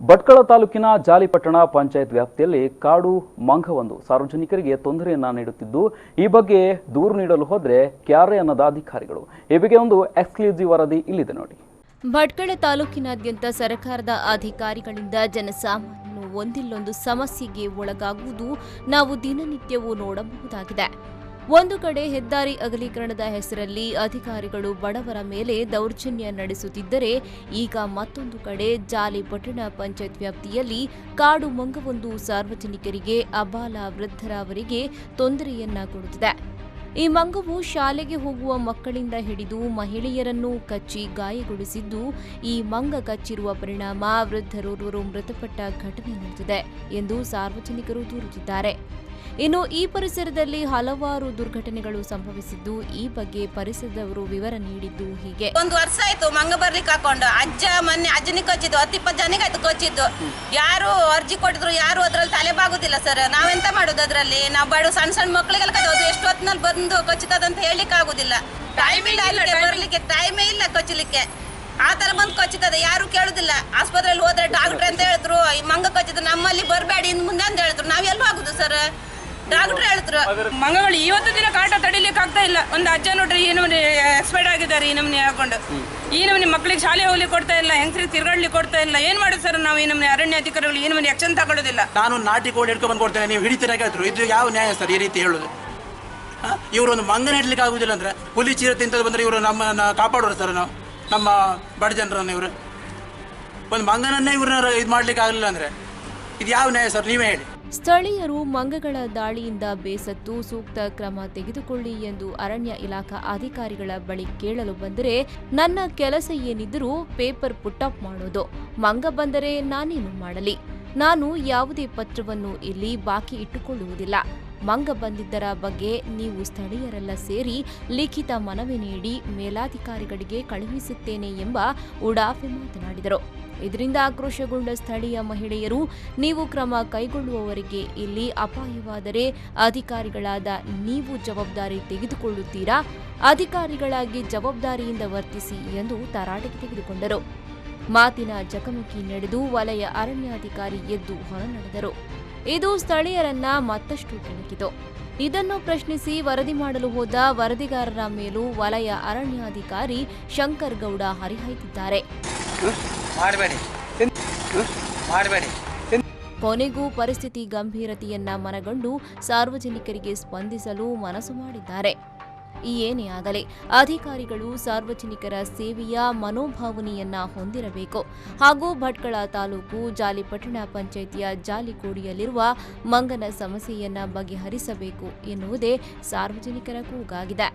ಭಟ್ಕಳ ತಾಲೂಕಿನ ಜಾಲಿಪಟ್ಟಣ ಪಂಚಾಯತ್ ವ್ಯಾಪ್ತಿಯಲ್ಲಿ ಕಾಡು ಮಂಗವೊಂದು ಸಾರ್ವಜನಿಕರಿಗೆ ತೊಂದರೆಯನ್ನ ನೀಡುತ್ತಿದ್ದು, ಈ ಬಗ್ಗೆ ದೂರು ನೀಡಲು ಹೋದರೆ ಕ್ಯಾರೆ ಅನ್ನದ ಅಧಿಕಾರಿಗಳು. ಈ ಬಗ್ಗೆ ಒಂದು ಎಕ್ಸ್ಕ್ಲೂಸಿವ್ ವರದಿ ಇಲ್ಲಿದೆ ನೋಡಿ. ಭಟ್ಕಳ ತಾಲೂಕಿನಾದ್ಯಂತ ಸರ್ಕಾರದ ಅಧಿಕಾರಿಗಳಿಂದ ಜನಸಾಮಾನ್ಯನು ಒಂದಿಲ್ಲೊಂದು ಸಮಸ್ಯೆಗೆ ಒಳಗಾಗುವುದು ನಾವು ದಿನನಿತ್ಯವೂ ನೋಡಬಹುದಾಗಿದೆ. ಒಂದು ಕಡೆ ಹೆದ್ದಾರಿ ಅಗಲೀಕರಣದ ಹೆಸರಲ್ಲಿ ಅಧಿಕಾರಿಗಳು ಬಡವರ ಮೇಲೆ ದೌರ್ಜನ್ಯ ನಡೆಸುತ್ತಿದ್ದರೆ, ಈಗ ಮತ್ತೊಂದು ಕಡೆ ಜಾಲಿಪಟ್ಟಣ ಪಂಚಾಯತ್ ವ್ಯಾಪ್ತಿಯಲ್ಲಿ ಕಾಡು ಮಂಗವೊಂದು ಸಾರ್ವಜನಿಕರಿಗೆ, ಅಬಾಲ ವೃದ್ಧರವರಿಗೆ ತೊಂದರೆಯನ್ನ ಕೊಡುತ್ತಿದೆ. ಈ ಮಂಗವು ಶಾಲೆಗೆ ಹೋಗುವ ಮಕ್ಕಳಿಂದ ಹಿಡಿದು ಮಹಿಳೆಯರನ್ನು ಕಚ್ಚಿ ಗಾಯಗೊಳಿಸಿದ್ದು, ಈ ಮಂಗ ಕಚ್ಚಿರುವ ಪರಿಣಾಮ ವೃದ್ಧರೋರ್ವರು ಮೃತಪಟ್ಟ ಘಟನೆ ನಡೆದಿದೆ ಎಂದು ಸಾರ್ವಜನಿಕರು ದೂರುತ್ತಿದ್ದಾರೆ. ಇನ್ನು ಈ ಪರಿಸರದಲ್ಲಿ ಹಲವಾರು ದುರ್ಘಟನೆಗಳು ಸಂಭವಿಸಿದ್ದು, ಈ ಬಗ್ಗೆ ಪರಿಸರದವರು ವಿವರ ನೀಡಿದ್ದು ಹೀಗೆ. ಒಂದು ವರ್ಷ ಆಯ್ತು ಮಂಗ ಬರ್ಲಿಕ್ಕೆ ಹಾಕೊಂಡು ಮೊನ್ನೆ ಅಜ್ಜನಿಗೆ ಕಚ್ಚಿದ್ದು 10-20 ಜನಕ್ಕೆ ಆಯ್ತು ಕಚ್ಚಿದ್ದು. ಯಾರು ಅರ್ಜಿ ಕೊಟ್ಟಿದ್ರು, ಯಾರು ಅದ್ರಲ್ಲಿ ತಲೆ ಬಾಗುದಿಲ್ಲ ಸರ್. ನಾವೆಂತ ಮಾಡೋದು ಅದ್ರಲ್ಲಿ? ನಾವು ಬಡ ಸಣ್ಣ ಮಕ್ಕಳಿಗೆಲ್ಲ ಕಚ್ಚೋದು, ಎಷ್ಟು ಹೊತ್ತಿನಲ್ಲಿ ಬಂದು ಕಚ್ಚುತ್ತದಂತ ಹೇಳಲಿಕ್ಕೆ ಆಗುದಿಲ್ಲ. ಬರ್ಲಿಕ್ಕೆ ಟೈಮೇ ಇಲ್ಲ ಕಚ್ಚಲಿಕ್ಕೆ. ಆ ತರ ಬಂದು ಕಚ್ಚುತ್ತದೆ, ಯಾರು ಕೇಳುದಿಲ್ಲ. ಆಸ್ಪತ್ರೆಯಲ್ಲಿ ಹೋದ್ರೆ ಡಾಕ್ಟರ್ ಅಂತ ಹೇಳಿದ್ರು ಈ ಮಂಗ ಕಚ್ಚಿದ್ರು, ನಮ್ಮಲ್ಲಿ ಬರಬೇಡಿ ಇನ್ನು ಮುಂದೆ ಅಂತ ಹೇಳಿದ್ರು. ನಾವ್ ಎಲ್ಲಿ ಆಗುದು ಸರ್? ಡಾಕ್ಟರ್ ಹೇಳಿದ್ರು ಮಂಗಗಳು ಇವತ್ತು ದಿನ ಕಾಟ ತಡಿಲಿಕ್ಕೆ ಆಗ್ತಾ ಇಲ್ಲ. ಒಂದು ಅಜ್ಜ ನೋಡ್ರಿ ಈ ನಮ್ನಿ ಎಕ್ಸ್ಪೈರ್ಡ್ ಆಗಿದ್ದಾರೆ, ಈ ನಮ್ನಿ ಹಾಕೊಂಡು. ಈ ನಮ್ನಿ ಮಕ್ಕಳಿಗೆ ಶಾಲೆ ಹೋಗ್ಲಿಕ್ಕೆ ಕೊಡ್ತಾ ಇಲ್ಲ, ಹೆಂಗಸರಿಗೆ ತಿರ್ಗಾಡ್ಲಿಕ್ಕೆ ಕೊಡ್ತಾ ಇಲ್ಲ. ಏನ್ ಮಾಡುದು ಸರ್ ನಾವು? ಈ ನಮ್ನಿ ಅರಣ್ಯ ಅಧಿಕಾರಿಗಳು ಈ ನಮ್ನಿ ಆಕ್ಷನ್ ತಗೊಳ್ಳೋದಿಲ್ಲ. ನಾನು ನಾಟಿ ಕೋಳಿ ಹಿಡ್ಕೊಂಡು ಬಂದು ಕೊಡ್ತೇನೆ, ನೀವು ಹಿಡಿತೀರ ಕೇಳ್ತಾರೆ. ಇದು ಯಾವ ನ್ಯಾಯ ಸರ್ ಈ ರೀತಿ ಹೇಳೋದು? ಇವರು ಒಂದು ಮಂಗನ ಹಿಡ್ಲಿಕ್ಕೆ ಆಗುದಿಲ್ಲ ಅಂದ್ರೆ ಹುಲಿ ಚಿರತೆ ಇಂಥದ್ದು ಬಂದ್ರೆ ಇವರು ನಮ್ಮನ್ನ ಕಾಪಾಡೋರು ಸರ್. ನಾವು ನಮ್ಮ ಬಡ ಜನರನ್ನು ಇವರು ಒಂದು ಮಂಗನನ್ನೇ ಇವ್ರನ್ನ ಇದು ಮಾಡ್ಲಿಕ್ಕೆ ಆಗಲಿಲ್ಲ ಅಂದ್ರೆ ಇದು ಯಾವ ನ್ಯಾಯ ಸರ್? ನೀವೇ ಹೇಳಿ. ಸ್ಥಳೀಯರು ಮಂಗಗಳ ದಾಳಿಯಿಂದ ಬೇಸತ್ತು ಸೂಕ್ತ ಕ್ರಮ ತೆಗೆದುಕೊಳ್ಳಿ ಎಂದು ಅರಣ್ಯ ಇಲಾಖಾ ಅಧಿಕಾರಿಗಳ ಬಳಿ ಕೇಳಲು ಬಂದರೆ, ನನ್ನ ಕೆಲಸ ಏನಿದ್ರೂ ಪೇಪರ್ ಪುಟ್ಟಪ್ ಮಾಡೋದು. ಮಂಗ ಬಂದರೆ ನಾನೇನು ಮಾಡಲಿ? ನಾನು ಯಾವುದೇ ಪತ್ರವನ್ನು ಇಲ್ಲಿ ಬಾಕಿ ಇಟ್ಟುಕೊಳ್ಳುವುದಿಲ್ಲ. ಮಂಗ ಬಂದಿದ್ದರ ಬಗ್ಗೆ ನೀವು ಸ್ಥಳೀಯರೆಲ್ಲ ಸೇರಿ ಲಿಖಿತ ಮನವಿ ನೀಡಿ ಮೇಲಾಧಿಕಾರಿಗಳಿಗೆ ಕಳುಹಿಸುತ್ತೇನೆ ಎಂಬ ಉಡಾಫೆ ಮಾತನಾಡಿದರು. ಇದರಿಂದ ಆಕ್ರೋಶಗೊಂಡ ಸ್ಥಳೀಯ ಮಹಿಳೆಯರು, ನೀವು ಕ್ರಮ ಕೈಗೊಳ್ಳುವವರೆಗೆ ಇಲ್ಲಿ ಅಪಾಯವಾದರೆ ಅಧಿಕಾರಿಗಳಾದ ನೀವು ಜವಾಬ್ದಾರಿ ತೆಗೆದುಕೊಳ್ಳುತ್ತೀರಾ? ಅಧಿಕಾರಿಗಳಾಗಿ ಜವಾಬ್ದಾರಿಯಿಂದ ವರ್ತಿಸಿ ಎಂದು ತರಾಟೆಗೆ ತೆಗೆದುಕೊಂಡರು. ಮಾತಿನ ಚಕಮಕಿ ನಡೆದು ವಲಯ ಅರಣ್ಯಾಧಿಕಾರಿ ಎದ್ದು ಹೊರನಡೆದರು. ಇದು ಸ್ಥಳೀಯರನ್ನ ಮತ್ತಷ್ಟು ಕೆಣಕಿತು. ಇದನ್ನು ಪ್ರಶ್ನಿಸಿ ವರದಿ ಮಾಡಲು ಹೋದ ವರದಿಗಾರರ ಮೇಲೂ ವಲಯ ಅರಣ್ಯಾಧಿಕಾರಿ ಶಂಕರ್ ಗೌಡ ಹರಿಹಾಯ್ದಿದ್ದಾರೆ. ಕೊನೆಗೂ ಪರಿಸ್ಥಿತಿ ಗಂಭೀರತೆಯನ್ನ ಮನಗಂಡು ಸಾರ್ವಜನಿಕರಿಗೆ ಸ್ಪಂದಿಸಲು ಮನಸ್ಸು ಮಾಡಿದ್ದಾರೆ. ಏನೇ ಆಗಲಿ ಅಧಿಕಾರಿಗಳು ಸಾರ್ವಜನಿಕರ ಸೇವೆಯ ಮನೋಭಾವನೆಯನ್ನ ಹೊಂದಿರಬೇಕು ಹಾಗೂ ಭಟ್ಕಳ ತಾಲೂಕು ಜಾಲಿಪಟ್ಟಣ ಪಂಚಾಯಿತಿಯ ಜಾಲಿಕೋಡಿಯಲ್ಲಿರುವ ಮಂಗನ ಸಮಸ್ಯೆಯನ್ನ ಬಗೆಹರಿಸಬೇಕು ಎನ್ನುವುದೇ ಸಾರ್ವಜನಿಕರ ಕೂಗಾಗಿದೆ.